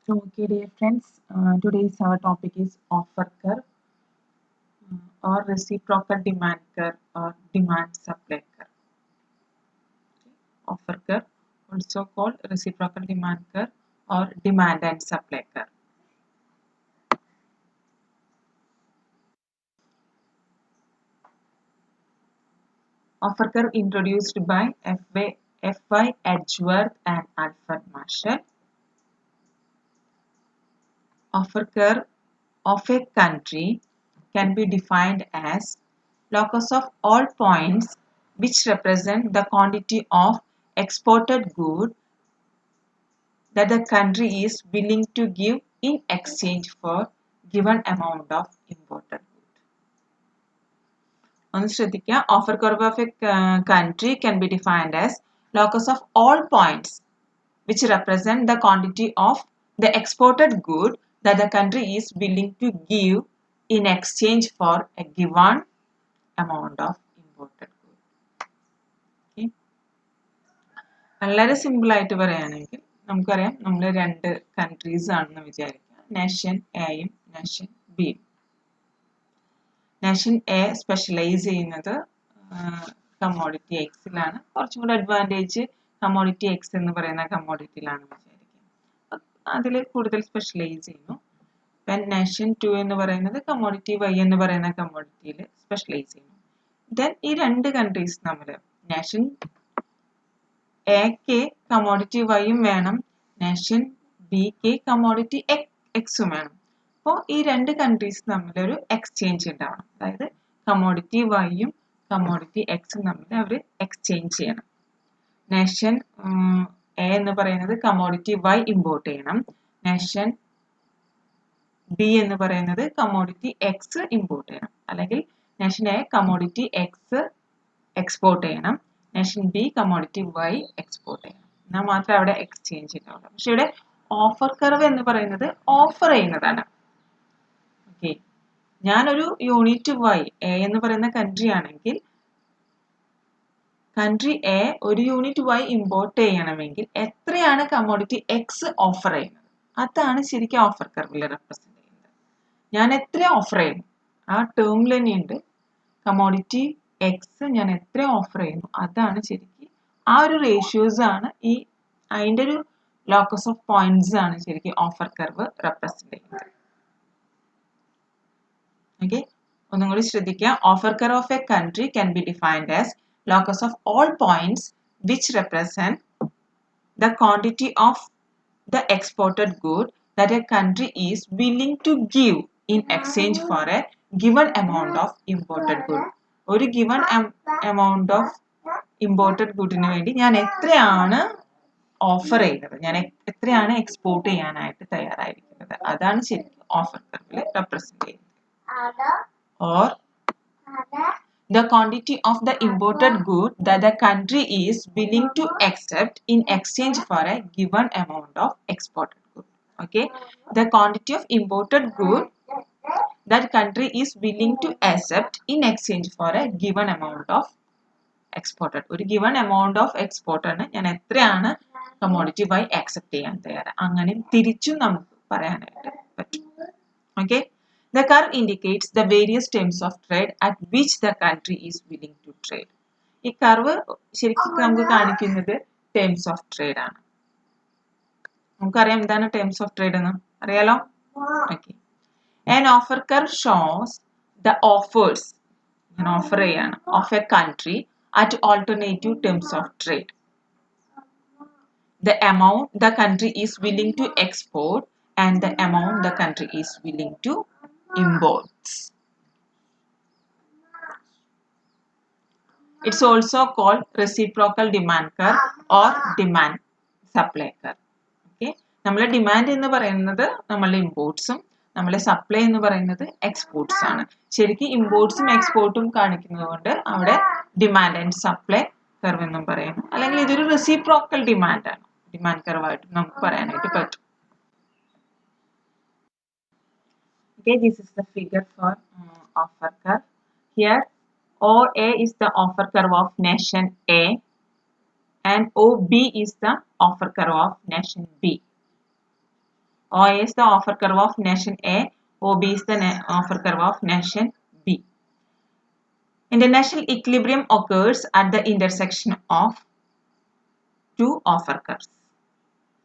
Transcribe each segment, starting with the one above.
Okay, dear friends, today's our topic is offer curve or reciprocal demand curve or demand supply curve. Offer curve, also called reciprocal demand curve or demand and supply curve. Offer curve introduced by F.Y. Edgeworth and Alfred Marshall. Offer curve of a country can be defined as locus of all points which represent the quantity of exported good that the country is willing to give in exchange for given amount of imported good. ഒന്ന് ശ്രദ്ധിക്കുക, offer curve of a country can be defined as locus of all points which represent the quantity of the exported good that the country is willing to give in exchange for a given amount of imported good. Okay. വളരെ simple ആയിട്ട് പറയുകയാണെങ്കിൽ നമുക്കറിയാം, നമ്മൾ രണ്ട് countries ആണെന്ന് വിചാരിക്കുക, nation എയും nation ബിയും. നേഷൻ എ സ്പെഷ്യലൈസ് ചെയ്യുന്നത് കമ്മോഡിറ്റി എക്സിലാണ്. കുറച്ചും കൂടെ അഡ്വാൻറ്റേജ് കമ്മോഡിറ്റി എക്സ് എന്ന് പറയുന്ന കമ്മോഡിറ്റിയിലാണ് വിചാരിക്കുക. അതിൽ കൂടുതൽ സ്പെഷ്യലൈസ് ചെയ്യുന്നു. നേഷൻ 2 എന്ന് പറയുന്നത് കമ്മോഡിറ്റി വൈ എന്ന് പറയുന്ന കമ്മോഡിറ്റിയിൽ സ്പെഷ്യലൈസ് ചെയ്യുന്നു. ദെൻ ഈ രണ്ട് കൺട്രീസ് തമ്മിൽ നേഷൻ എക്ക് കമ്മോഡിറ്റി വൈയും വേണം, നേഷൻ ബിക്ക് കമ്മോഡിറ്റി എക്സും വേണം. അപ്പോൾ ഈ രണ്ട് കൺട്രീസ് തമ്മിലൊരു എക്സ്ചേഞ്ച് ഉണ്ടാവണം. അതായത് കമ്മോഡിറ്റി വൈയും കമ്മോഡിറ്റി എക്സും തമ്മിൽ അവർ എക്സ്ചേഞ്ച് ചെയ്യണം. നേഷൻ എ എന്ന് പറയുന്നത് കമ്മോഡിറ്റി വൈ ഇമ്പോർട്ട് ചെയ്യണം, നേഷൻ ബി എന്ന് പറയുന്നത് കമ്മോഡിറ്റി എക്സ് ഇമ്പോർട്ട് ചെയ്യണം. അല്ലെങ്കിൽ nation A commodity X export ചെയ്യണം, nation B commodity Y export ചെയ്യണം. എന്നാൽ മാത്രമേ അവിടെ എക്സ്ചേഞ്ച് ഉണ്ടാവുള്ളൂ. പക്ഷെ ഇവിടെ ഓഫർ കർവ് എന്ന് പറയുന്നത് ഓഫർ ചെയ്യുന്നതാണ്. ഓക്കെ, ഞാനൊരു യൂണിറ്റ് വൈ എ എന്ന് പറയുന്ന കൺട്രി ആണെങ്കിൽ കൺട്രി എ ഒരു യൂണിറ്റ് വൈ ഇമ്പോർട്ട് ചെയ്യണമെങ്കിൽ എത്രയാണ് കമ്മോഡിറ്റി എക്സ് ഓഫർ ചെയ്യുന്നത്, അതാണ് ശരിക്കും ഓഫർ കർവിൽ റെപ്രസെന്റ് ചെയ്യുന്നത്. ഞാൻ എത്ര ഓഫർ ചെയ്യുന്നു ആ ടേമിൽ തന്നെയുണ്ട്. കമ്മോഡിറ്റി എക്സ് ഞാൻ എത്ര ഓഫർ ചെയ്യുന്നു അതാണ് ശരിക്കും, ആ ഒരു റേഷ്യോസ് ആണ് ഈ അതിൻ്റെ ഒരു ലോക്കസ് ഓഫ് പോയിന്റ്സ് ആണ് ശരിക്കും ഓഫർ കർവ് റെപ്രസെന്റ് ചെയ്യുന്നത്. ഓക്കെ, ഒന്നും കൂടി ശ്രദ്ധിക്കുക. Offer curve of A country can be defined as locus of all points which represent the quantity of the exported good that a country is willing to give in exchange for a given amount of imported good. ഒരു given amount of imported goodന് വേണ്ടി ഞാൻ എത്രയാണ് offer ചെയ്യുന്നത്, ഞാൻ എത്രയാണ് export ചെയ്യാനായിട്ട് തയ്യാറായിരിക്കുന്നത്, അതാണ് ശരിക്കും ഓഫർ കർവിൽ റെപ്രസെന്റ് ചെയ്യുന്നത്. Or the quantity of the imported good that the country is willing to accept in exchange for a given amount of exported good. Okay, the quantity of imported good that country is willing to accept in exchange for a given amount of exported. ഒരു given amount of exported ഞാൻ എത്രയാണ് commodity Y accept ചെയ്യാൻ തയ്യാറാണ്, അങ്ങനെ തിരിച്ചും നമുക്ക് പറയാനായിട്ട് പറ്റും. Okay, the curve indicates the various terms of trade at which the country is willing to trade. ഈ കർവ് ശരിക്കും നമുക്ക് കാണിക്കുന്നത് ടേംസ് ഓഫ് ട്രേഡ് ആണ്. നമുക്കറിയാം എന്താണ് ടേംസ് ഓഫ് ട്രേഡ് എന്ന് അറിയാലോ. Okay, an offer curve shows the offers, ഞാൻ ഓഫർ ചെയ്യാണ്, of a country at alternative terms of trade. The amount the country is willing to export and the amount the country is willing to imports. It's also called reciprocal demand curve or demand supply curve. Okay, നമ്മളെ demand എന്ന് പറയുന്നത് നമ്മളുടെ ഇമ്പോർട്ട്സും നമ്മളെ supply എന്ന് പറയുന്നത് exports ആണ്. ശരിക്കും ഇമ്പോർട്ട്സും എക്സ്പോർട്ടും കാണിക്കുന്നത് കൊണ്ട് അവിടെ ഡിമാൻഡ് ആൻഡ് സപ്ലൈ കർവ് എന്നും പറയുന്നു. അല്ലെങ്കിൽ ഇതൊരു റെസിപ്രോക്കൽ ഡിമാൻഡ് ആണ്, ഡിമാൻഡ് കർവായിട്ട് നമുക്ക് പറയാനായിട്ട് പറ്റും. Okay, this is the figure for offer curve. Here OA is the offer curve of nation A and OB is the offer curve of nation B. OA is the offer curve of nation A, OB is the offer curve of nation B. International equilibrium occurs at the intersection of two offer curves.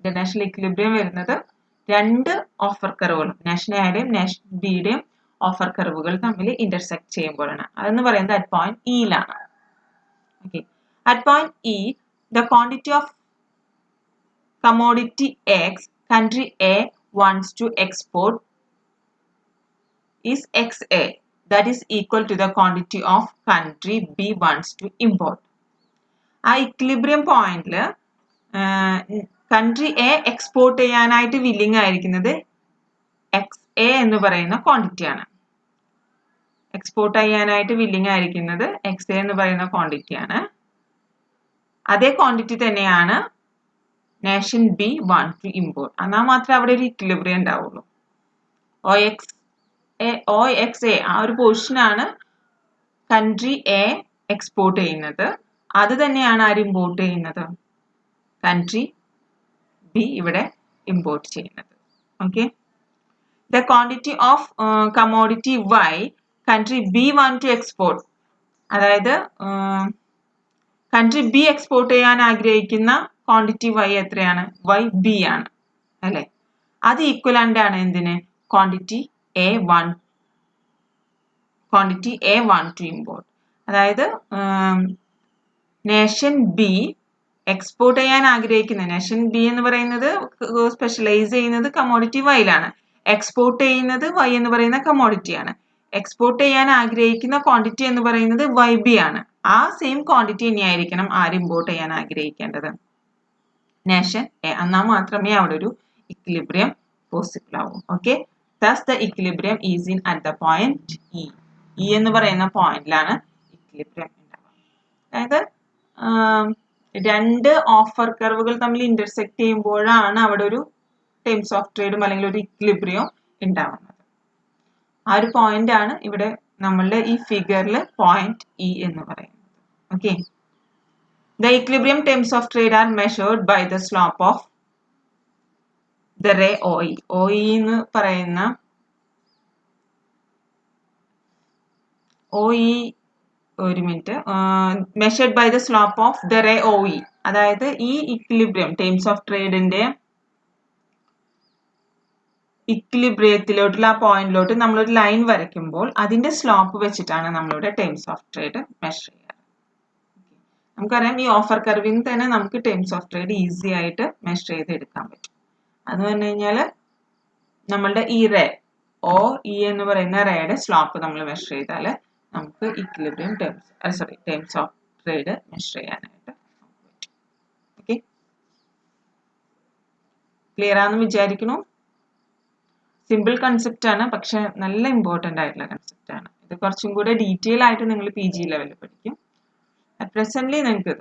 International equilibrium വരുന്നത് രണ്ട് offer കർവുകളും nation എയുടെയും nation ബിയുടെയും offer കർവുകൾ തമ്മിൽ intersect ചെയ്യുമ്പോഴാണ്. അതെന്ന് പറയുന്നത് അറ്റ് പോയിന്റ് ഇയിലാണ്. Okay, at point E the quantity of commodity X country A wants to export is XA, that is equal to the quantity of country B wants to import. ആ equilibrium പോയിന്റിൽ country A export ചെയ്യാനായിട്ട് willing ആയിരിക്കുന്നത് XA എന്ന് പറയുന്ന ക്വാണ്ടിറ്റിയാണ്. Export ചെയ്യാനായിട്ട് willing ആയിരിക്കുന്നത് XA എന്ന് പറയുന്ന ക്വാണ്ടിറ്റിയാണ്. അതേ ക്വാണ്ടിറ്റി തന്നെയാണ് nation B want to import. എന്നാൽ മാത്രമേ അവിടെ ഒരു ഇക്വിലിബ്രിയം ഉണ്ടാവുള്ളൂ. OXA ആ ഒരു പോർഷനാണ് കൺട്രി എ എക്സ്പോർട്ട് ചെയ്യുന്നത്. അത് തന്നെയാണ് ആര് ഇമ്പോർട്ട് ചെയ്യുന്നത്? കൺട്രി ബി ഇവിടെ ഇമ്പോർട്ട് ചെയ്യുന്നത്. Okay, the quantity of commodity Y country B want to export, അതായത് കൺട്രി ബി എക്സ്പോർട്ട് ചെയ്യാൻ ആഗ്രഹിക്കുന്ന ക്വാണ്ടിറ്റി വൈ എത്രയാണ്? വൈ ബി ആണ് അല്ലെ? അത് ഈക്വലന്റ് ആണ് എന്തിന്? Quantity A want to import. അതായത് നേഷൻ ബി എക്സ്പോർട്ട് ചെയ്യാൻ ആഗ്രഹിക്കുന്ന, നേഷൻ ബി എന്ന് പറയുന്നത് സ്പെഷ്യലൈസ് ചെയ്യുന്നത് കമോഡിറ്റി വൈയിലാണ്. എക്സ്പോർട്ട് ചെയ്യുന്നത് വൈ എന്ന് പറയുന്ന കമോഡിറ്റിയാണ്. എക്സ്പോർട്ട് ചെയ്യാൻ ആഗ്രഹിക്കുന്ന ക്വാണ്ടിറ്റി എന്ന് പറയുന്നത് വൈ ബി ആണ്. ആ സെയിം ക്വാണ്ടിറ്റി തന്നെയായിരിക്കണം ആര് ഇമ്പോർട്ട് ചെയ്യാൻ ആഗ്രഹിക്കേണ്ടത്? Nation A. എന്നാൽ മാത്രമേ അവിടെ ഒരു ഇക്വിലിബ്രിയം പോസിബിൾ ആവും. Okay, thus the equilibrium is in at the point E. E എന്ന് പറയുന്ന പോയിന്റിലാണ് ഇക്വിലിബ്രിയം ഉണ്ടാവുക. അതായത് രണ്ട് ഓഫർ കർവുകൾ തമ്മിൽ ഇന്റർസെക്ട് ചെയ്യുമ്പോഴാണ് അവിടെ ഒരു ടേംസ് ഓഫ് ട്രേഡും അല്ലെങ്കിൽ ഒരു ഇക്വിലിബ്രിയം ഉണ്ടാവുന്നത്. ആ ഒരു പോയിന്റ് ആണ് ഇവിടെ നമ്മളുടെ ഈ ഫിഗറിൽ പോയിന്റ് ഇ എന്ന് പറയുന്നത്. Okay, the equilibrium terms of trade are measured by the slope of the ray OE. OE എന്ന് പറയുന്ന OE ഒരു minute, measured by the slope of the ray OE. അതായത് ഈ ഇക്വിലിബ്രിയം ടേംസ് ഓഫ് ട്രേഡിന്റെ ഇക്വിലിബ്രിയത്തിലോട്ടുള്ള ആ പോയിന്റിലോട്ട് നമ്മളൊരു line വരയ്ക്കുമ്പോൾ അതിന്റെ സ്ലോപ്പ് വെച്ചിട്ടാണ് നമ്മളിവിടെ ടേംസ് ഓഫ് ട്രേഡ് മെഷർ ചെയ്യുക. നമുക്കറിയാം ഈ ഓഫർ കർവിന് തന്നെ നമുക്ക് ടേംസ് ഓഫ് ട്രേഡ് ഈസി ആയിട്ട് മെഷർ ചെയ്ത് എടുക്കാൻ പറ്റും. അത് പറഞ്ഞു കഴിഞ്ഞാൽ നമ്മളുടെ ഈ റേ OE എന്ന് പറയുന്ന റേയുടെ സ്ലോപ്പ് നമ്മൾ മെഷർ ചെയ്താൽ നമുക്ക് equilibrium terms of trade measure ചെയ്യാനായിട്ട് പറ്റും. ഓക്കെ, ക്ലിയർ ആണെന്ന് വിചാരിക്കുന്നു. സിമ്പിൾ കൺസെപ്റ്റ് ആണ്, പക്ഷെ നല്ല ഇമ്പോർട്ടൻ്റ് ആയിട്ടുള്ള കൺസെപ്റ്റ് ആണ്. ഇത് കുറച്ചും കൂടെ ഡീറ്റെയിൽ ആയിട്ട് നിങ്ങൾ PG ലെവലിൽ പഠിക്കും. At presently നിങ്ങൾക്ക് ഇത്